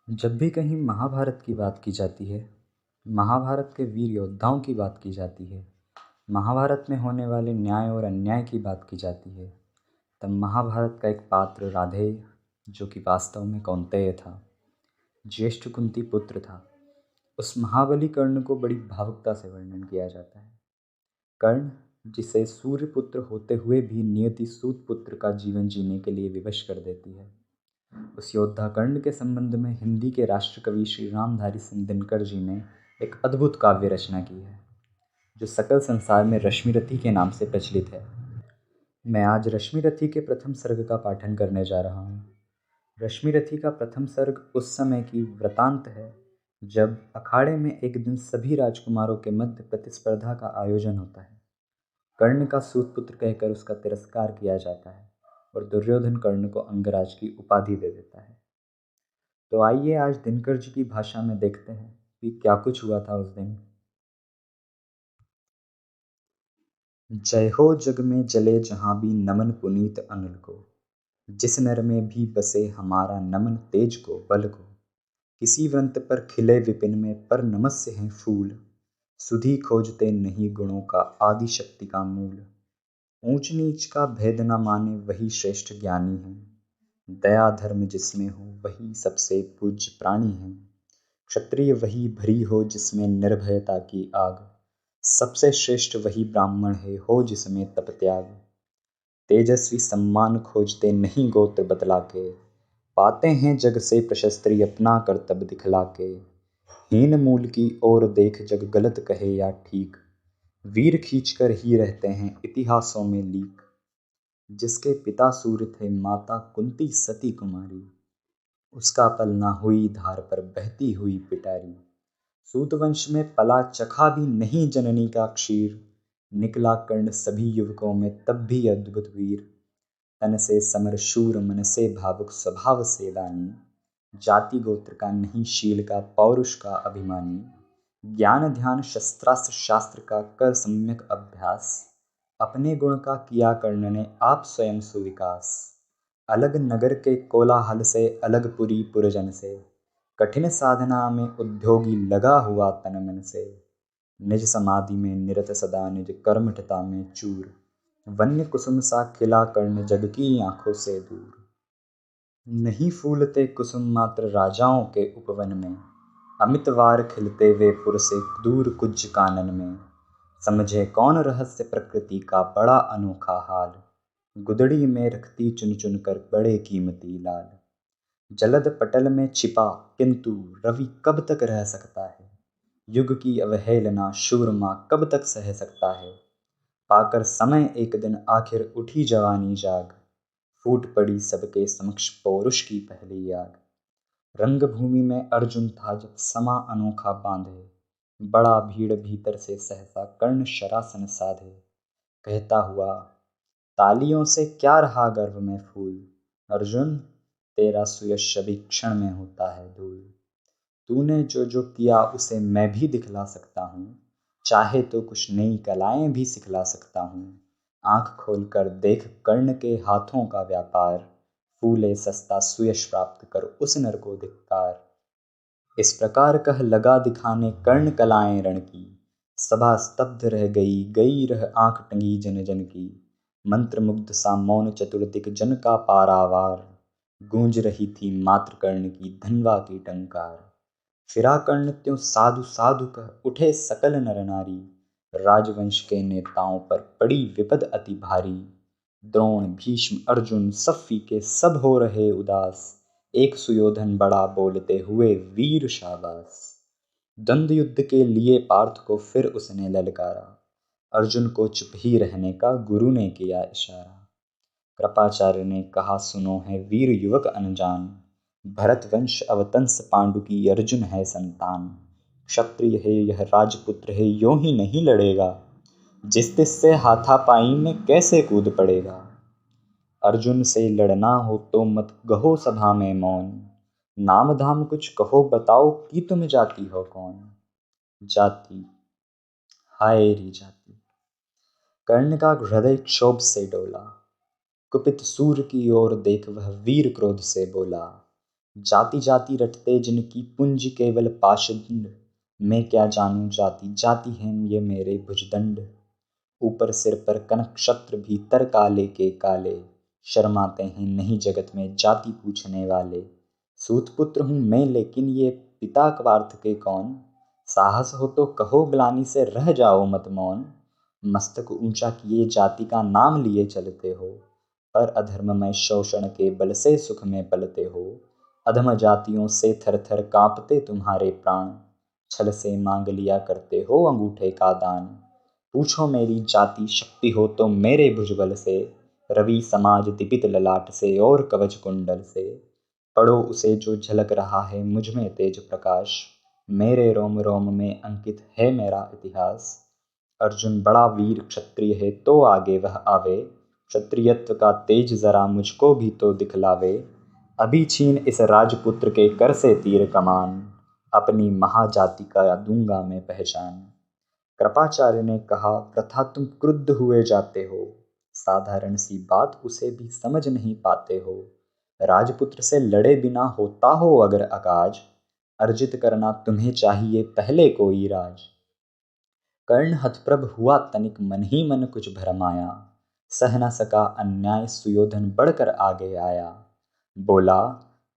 जब भी कहीं महाभारत की बात की जाती है, महाभारत के वीर योद्धाओं की बात की जाती है, महाभारत में होने वाले न्याय और अन्याय की बात की जाती है, तब महाभारत का एक पात्र राधेय, जो कि वास्तव में कौन्तेय था, ज्येष्ठ कुंती पुत्र था, उस महाबली कर्ण को बड़ी भावुकता से वर्णन किया जाता है। कर्ण, जिसे सूर्यपुत्र होते हुए भी नियति सूत पुत्र का जीवन जीने के लिए विवश कर देती है, उस योद्धा कर्ण के संबंध में हिंदी के राष्ट्रकवि श्री रामधारी सिंह दिनकर जी ने एक अद्भुत काव्य रचना की है, जो सकल संसार में रश्मिरथी के नाम से प्रचलित है। मैं आज रश्मिरथी के प्रथम सर्ग का पाठन करने जा रहा हूँ। रश्मिरथी का प्रथम सर्ग उस समय की वृतांत है जब अखाड़े में एक दिन सभी राजकुमारों के मध्य प्रतिस्पर्धा का आयोजन होता है। कर्ण का सूतपुत्र कहकर उसका तिरस्कार किया जाता है और दुर्योधन कर्ण को अंगराज की उपाधि दे देता है। तो आइए आज दिनकर जी की भाषा में देखते हैं कि क्या कुछ हुआ था उस दिन। जय हो जग में जले जहाँ भी नमन पुनीत अनल को, जिस नर में भी बसे हमारा नमन तेज को बल को। किसी व्रंत पर खिले विपिन में पर नमस्य हैं फूल, सुधि खोजते नहीं गुणों का आदि शक्ति का मूल। ऊंच नीच का भेद न माने वही श्रेष्ठ ज्ञानी है, दया धर्म जिसमें हो वही सबसे पूज्य प्राणी है। क्षत्रिय वही भरी हो जिसमें निर्भयता की आग, सबसे श्रेष्ठ वही ब्राह्मण है हो जिसमें तप त्याग। तेजस्वी सम्मान खोजते नहीं गोत्र बतला के, पाते हैं जग से प्रशस्त्रि अपना कर्तव्य दिखला के। हीन मूल की ओर देख जग गलत कहे या ठीक, वीर खींचकर ही रहते हैं इतिहासों में लीक। जिसके पिता सूर्य थे माता कुंती सती कुमारी, उसका पलना हुई धार पर बहती हुई पिटारी। सूतवंश में पला चखा भी नहीं जननी का क्षीर, निकला कर्ण सभी युवकों में तब भी अद्भुत वीर। तन से समर शूर मन से भावुक स्वभाव से दानी, जाति गोत्र का नहीं शील का पौरुष का अभिमानी। ज्ञान ध्यान शस्त्रास्त्र शास्त्र का कर सम्यक अभ्यास, अपने गुण का किया कर्ण ने आप स्वयं सुविकास। अलग नगर के कोलाहल से अलग पुरी पुरजन से, कठिन साधना में उद्योगी लगा हुआ तन मन से। निज समाधि में निरत सदा निज कर्मठता में चूर, वन्य कुसुम सा खिला कर्ण जग की आंखों से दूर। नहीं फूलते कुसुम मात्र राजाओं के उपवन में, अमित वार खिलते वे पुर से दूर कुज कानन में। समझे कौन रहस्य प्रकृति का बड़ा अनोखा हाल, गुदड़ी में रखती चुन चुन कर बड़े कीमती लाल। जलद पटल में छिपा किंतु रवि कब तक रह सकता है, युग की अवहेलना शूरमा कब तक सह सकता है। पाकर समय एक दिन आखिर उठी जवानी जाग, फूट पड़ी सबके समक्ष पौरुष की पहली आग। रंगभूमि में अर्जुन था जब समा अनोखा बांधे, बड़ा भीड़ भीतर से सहसा कर्ण शरासन साधे। कहता हुआ तालियों से क्या रहा गर्भ में फूल, अर्जुन तेरा सुयश अभी क्षण में होता है धूल। तूने जो जो किया उसे मैं भी दिखला सकता हूँ, चाहे तो कुछ नई कलाएं भी सिखला सकता हूँ। आंख खोल कर देख कर्ण के हाथों का व्यापार, फूले सस्ता सुयश प्राप्त कर उस नर को धिक्कार। इस प्रकार कह लगा दिखाने कर्ण कलाएं रण की, सभा स्तब्ध रह गई गई रह आंख टंगी जन जन की। मंत्र मुग्ध सा मौन चतुर्दिक जन का पारावार, गूंज रही थी मात्र कर्ण की धनवा की टंकार। फिरा कर्ण त्यों साधु साधु कह उठे सकल नर नारी, राजवंश के नेताओं पर पड़ी विपद अति भारी। द्रोण भीष्म अर्जुन सब फीके सब हो रहे उदास, एक सुयोधन बड़ा बोलते हुए वीर शाबाश। द्वंद युद्ध के लिए पार्थ को फिर उसने ललकारा, अर्जुन को चुप ही रहने का गुरु ने किया इशारा। कृपाचार्य ने कहा सुनो है वीर युवक अनजान, भरत वंश अवतंस पांडु की अर्जुन है संतान। क्षत्रिय है यह राजपुत्र है यों ही नहीं लड़ेगा, जिस तिस से हाथापाई में कैसे कूद पड़ेगा। अर्जुन से लड़ना हो तो मत कहो सभा में मौन, नाम धाम कुछ कहो बताओ कि तुम जाति हो कौन। जाति, हाय री जाति। कर्ण का हृदय क्षोभ से डोला, कुपित सूर की ओर देख वह वीर क्रोध से बोला। जाति जाति रटते जिनकी पुंज केवल पाषंड, मैं क्या जानूं जाति जाति हैं ये मेरे भुजदंड। ऊपर सिर पर कनक्षत्र भीतर काले के काले, शर्माते हैं नहीं जगत में जाति पूछने वाले। सूत पुत्र हूँ मैं लेकिन ये पिता क्वार्थ के कौन, साहस हो तो कहो ग्लानि से रह जाओ मत मौन। मस्तक ऊंचा किए जाति का नाम लिए चलते हो, पर अधर्म में शोषण के बल से सुख में पलते हो। अधम जातियों से थर थर कांपते तुम्हारे प्राण, छल से मांग लिया करते हो अंगूठे का दान। पूछो मेरी जाति शक्ति हो तो मेरे भुजबल से, रवि समाज दीपित ललाट से और कवच कुंडल से। पढ़ो उसे जो झलक रहा है मुझ में तेज प्रकाश, मेरे रोम रोम में अंकित है मेरा इतिहास। अर्जुन बड़ा वीर क्षत्रिय है तो आगे वह आवे, क्षत्रियत्व का तेज जरा मुझको भी तो दिखलावे। अभी छीन इस राजपुत्र के कर से तीर कमान, अपनी महाजाति का दूंगा मैं पहचान। कृपाचार्य ने कहा, प्रथा तुम क्रुद्ध हुए जाते हो, साधारण सी बात उसे भी समझ नहीं पाते हो। राजपुत्र से लड़े बिना होता हो अगर अकाज, अर्जित करना तुम्हें चाहिए पहले कोई राज। कर्ण हतप्रभ हुआ तनिक मन ही मन कुछ भरमाया, सह न सका अन्याय सुयोधन बढ़कर आगे आया। बोला,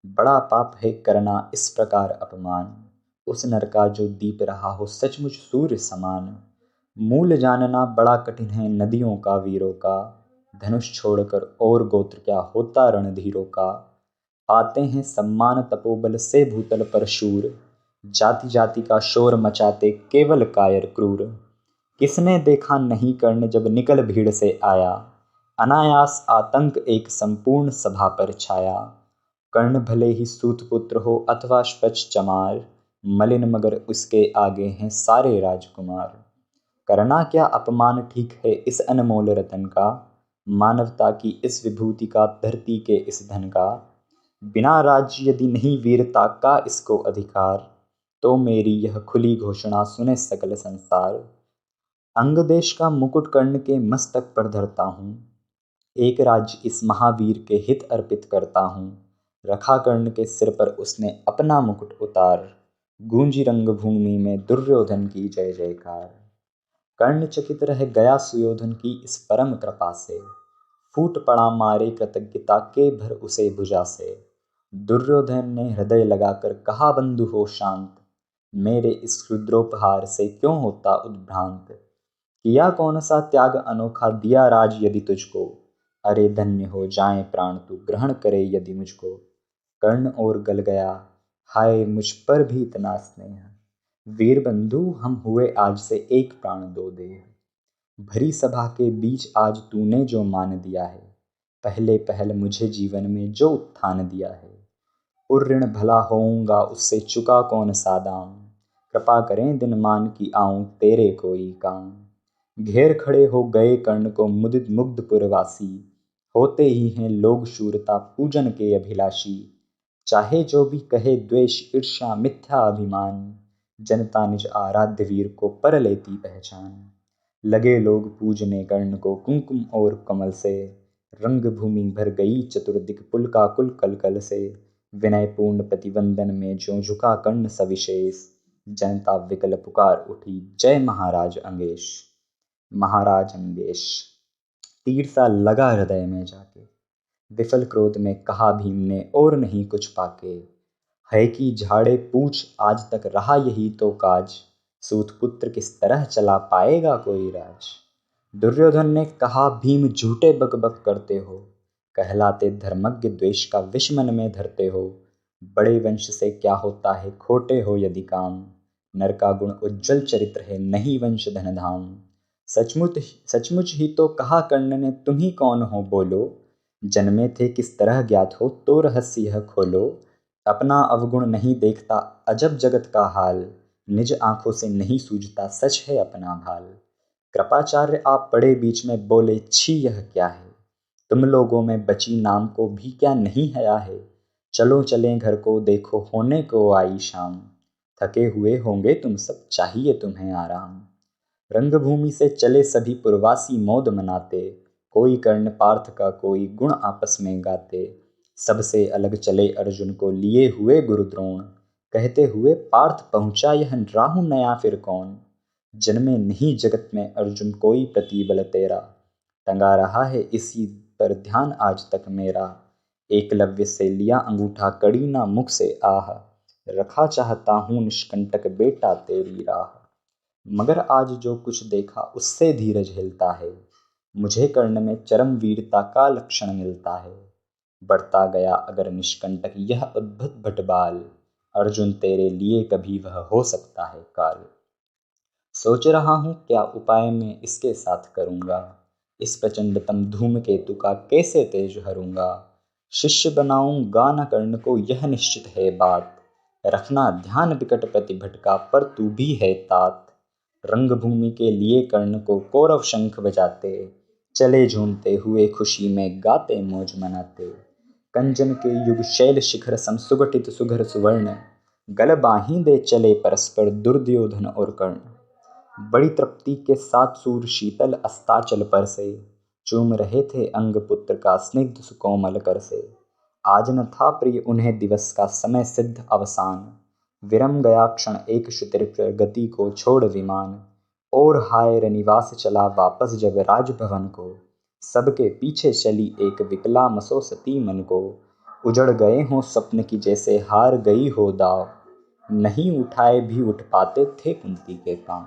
बड़ा पाप है करना इस प्रकार अपमान, उस नर का जो दीप रहा हो सचमुच सूर्य समान। मूल जानना बड़ा कठिन है नदियों का वीरों का, धनुष छोड़कर और गोत्र क्या होता रणधीरों का। आते हैं सम्मान तपोबल से भूतल पर शूर, जाति जाति का शोर मचाते केवल कायर क्रूर। किसने देखा नहीं कर्ण जब निकल भीड़ से आया, अनायास आतंक एक संपूर्ण सभा पर छाया। कर्ण भले ही सूतपुत्र हो अथवा श्वच चमार, मलिन मगर उसके आगे हैं सारे राजकुमार। करना क्या अपमान ठीक है इस अनमोल रतन का, मानवता की इस विभूति का धरती के इस धन का। बिना राज्य यदि नहीं वीरता का इसको अधिकार, तो मेरी यह खुली घोषणा सुने सकल संसार। अंग देश का मुकुट कर्ण के मस्तक पर धरता हूँ, एक राज्य इस महावीर के हित अर्पित करता हूँ। रखा कर्ण के सिर पर उसने अपना मुकुट उतार, गूंजी रंगभूमि में दुर्योधन की जय जयकार। कर्ण चकित रह गया सुयोधन की इस परम कृपा से, फूट पड़ा मारे कृतज्ञता के भर उसे भुजा से। दुर्योधन ने हृदय लगाकर कहा, बंधु हो शांत, मेरे इस क्षुद्रोपहार से क्यों होता उद्भ्रांत। किया कौन सा त्याग अनोखा दिया राज यदि तुझको, अरे धन्य हो जाए प्राण तू ग्रहण करे यदि मुझको। कर्ण और गल गया, हाय मुझ पर भी इतना स्नेह, वीर बंधु हम हुए आज से एक प्राण दो देह। भरी सभा के बीच आज तूने जो मान दिया है, पहले पहल मुझे जीवन में जो उत्थान दिया है। उर्ऋण भला होऊंगा उससे चुका कौन सा दाम, कृपा करें दिन मान की आऊं तेरे कोई काम। घेर खड़े हो गए कर्ण को मुदित मुग्ध पुरवासी, होते ही हैं लोग शूरता पूजन के अभिलाषी। चाहे जो भी कहे द्वेष ईर्ष्या मिथ्या अभिमान, जनता निज आराध्य वीर को पर लेती पहचान। लगे लोग पूजने कर्ण को कुमकुम और कमल से, रंग भूमि भर गई चतुर्दिक पुलकाकुल कलकल से। विनय पूर्ण प्रतिवंदन में ज्यों झुका कर्ण सविशेष, जनता विकल पुकार उठी जय महाराज अंगेश। महाराज अंगेश, तीर सा लगा हृदय में जाके, विफल क्रोध में कहा भीम ने और नहीं कुछ पाके। है कि झाड़े पूछ आज तक रहा यही तो काज, सूतपुत्र किस तरह चला पाएगा कोई राज। दुर्योधन ने कहा, भीम झूठे बकबक करते हो, कहलाते धर्मज्ञ द्वेष का विष मन में धरते हो। बड़े वंश से क्या होता है खोटे हो यदि काम, नर का गुण उज्ज्वल चरित्र है नहीं वंश धन धाम। सचमुच ही तो कहा कर्ण ने, तुम ही कौन हो बोलो, जन्मे थे किस तरह ज्ञात हो तो रहस्य यह खोलो। अपना अवगुण नहीं देखता अजब जगत का हाल, निज आंखों से नहीं सूझता सच है अपना भाल। कृपाचार्य आप पड़े बीच में बोले, छी यह क्या है, तुम लोगों में बची नाम को भी क्या नहीं हया है। चलो चलें घर को देखो होने को आई शाम, थके हुए होंगे तुम सब चाहिए तुम्हें आराम। रंगभूमि से चले सभी पुरवासी मौज मनाते, कोई कर्ण पार्थ का कोई गुण आपस में गाते। सबसे अलग चले अर्जुन को लिए हुए गुरुद्रोण, कहते हुए पार्थ पहुँचा यह राहु नया फिर कौन। जन्मे नहीं जगत में अर्जुन कोई प्रतिबल तेरा, टंगा रहा है इसी पर ध्यान आज तक मेरा। एकलव्य से लिया अंगूठा कड़ी ना मुख से आह, रखा चाहता हूँ निष्कंटक बेटा तेरी राह। मगर आज जो कुछ देखा उससे धीरज हिलता है, मुझे कर्ण में चरम वीरता का लक्षण मिलता है। बढ़ता गया अगर निष्कंटक यह अद्भुत भटबाल, अर्जुन तेरे लिए कभी वह हो सकता है काल। सोच रहा हूँ क्या उपाय मैं इसके साथ करूँगा, इस प्रचंडतम धूमकेतु का कैसे तेज हरूंगा। शिष्य बनाऊंगा न कर्ण को यह निश्चित है बात, रखना ध्यान विकट प्रतिभट का पर तू भी है तात। रंगभूमि के लिए कर्ण को कौरव शंख बजाते, चले झूमते हुए खुशी में गाते मौज मनाते। कंचन के युग शैल शिखर सम सुगठित सुघर सुवर्ण, गल बाहिंदे चले परस्पर दुर्योधन और कर्ण। बड़ी तृप्ति के साथ सूर शीतल अस्ताचल पर से, चूम रहे थे अंग पुत्र का स्निग्ध सुकोमल कर से। आज न था प्रिय उन्हें दिवस का समय सिद्ध अवसान, विरम गया क्षण एक क्षुतिर गति को छोड़ विमान। और हाय रनिवास चला वापस जब राजभवन को, सबके पीछे चली एक विकला मसोसती मन को। उजड़ गए हों स्वप्न की जैसे हार गई हो दाव, नहीं उठाए भी उठ पाते थे कुंती के पांव।